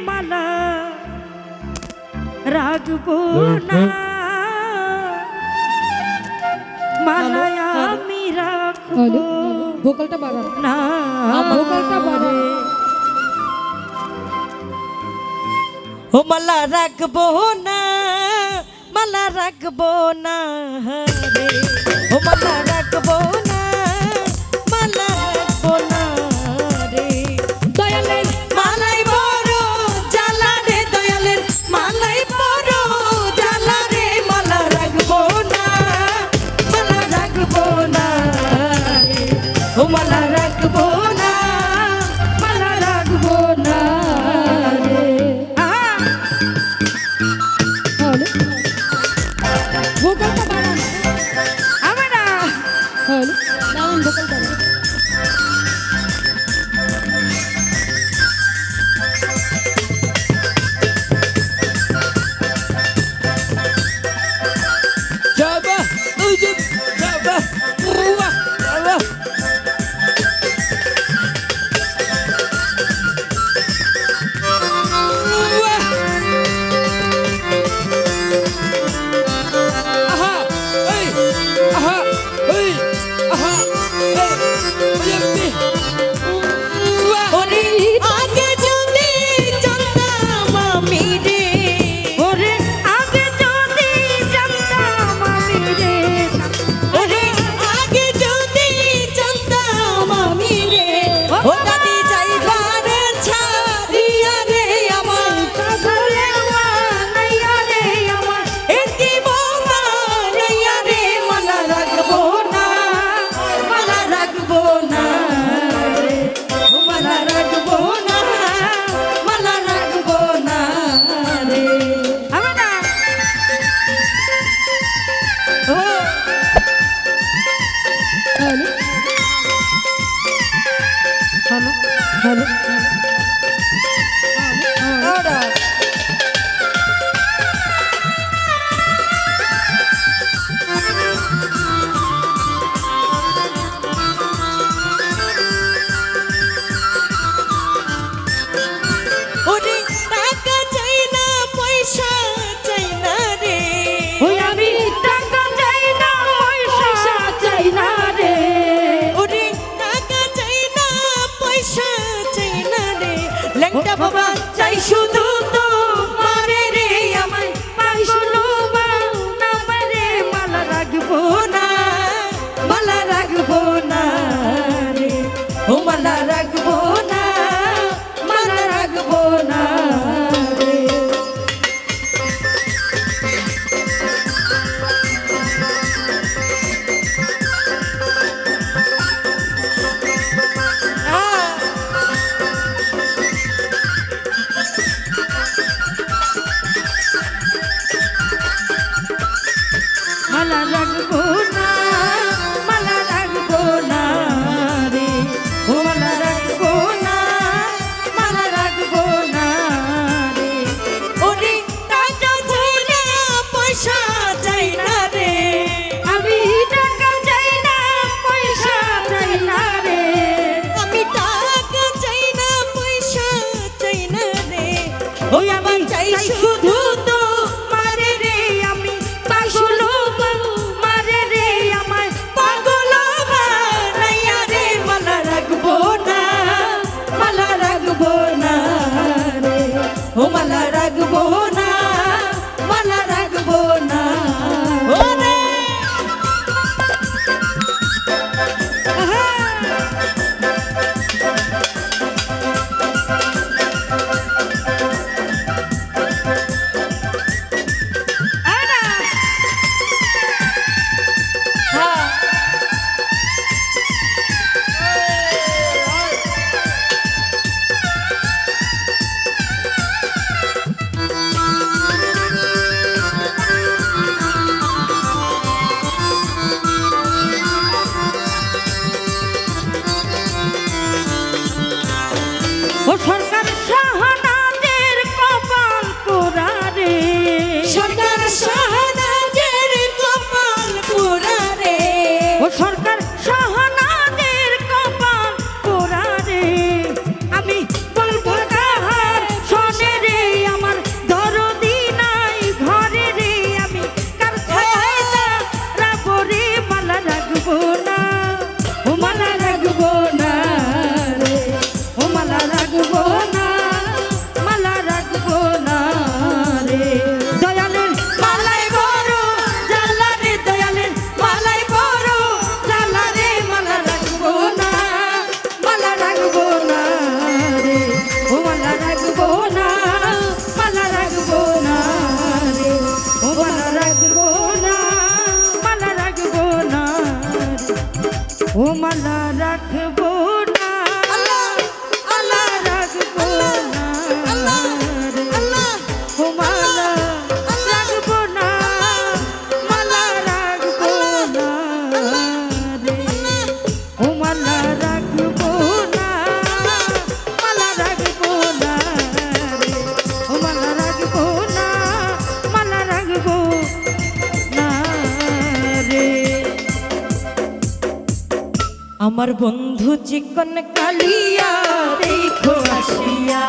মালা রাখবো না মালায় আমি রাখবো ভোকালটা বাড়ান না ভোকালটা বাড়ান ও মালা রাখবো না মালা রাখবো না রে ও মালা রাখবো না মালা রাখবো না রে দয়ালের মালাই বড় জ্বালা রে দয়ালের মালাই বড় জ্বালা রে মালা রাখবো না মালা রাখবো না রে ও মালা রাখবো না মালা রাখবো না রে হলো ভোকালটা বাড়ান আমরা হলো দাঁড়ান ভোকালটা বাড়ান Java, Java, Java. Hello, hello. Ahora. ওরে টাকা চাই না পয়সা চাই না রে ওই আমি টাকা চাই না পয়সা চাই না রে ওরে টাকা চাই না পয়সা চাই না রে ল্যাংটা বাবা চাই শুধু তো মারে রে আমায় পাইশুলো না মারে মালা রাখবো না মালা রাখবো না রে ও মালা রাখবো না মালা রাখবো না রে মালা রাখবো না মালা রাখবো না রে ও মালা রাখবো না মালা রাখবো না রে ওরে টাকা চাই না পয়সা চাই না রে আমি টাকা চাই না পয়সা চাই না রে আমি টাকা চাই না পয়সা চাই না রে ওই আমি চাই শুধু তো মারে রে আমি পাগল মারে রে আমায় পাগল বানাইয়া রে মালা রাখবো না মালা রাখবো না রে ও মালা রাখবো না মালা রাখবো না ও রে ও মালা রাখবো না মালা রাখবো না রে ও মালা রাখবো না মালা রাখবো না রে ও মালা রাখবো না মালা রাখবো না রে ও মালা রাখবো না মালা রাখবো না রে আমার বন্ধু চিকন কালিয়া দেখো আসিয়া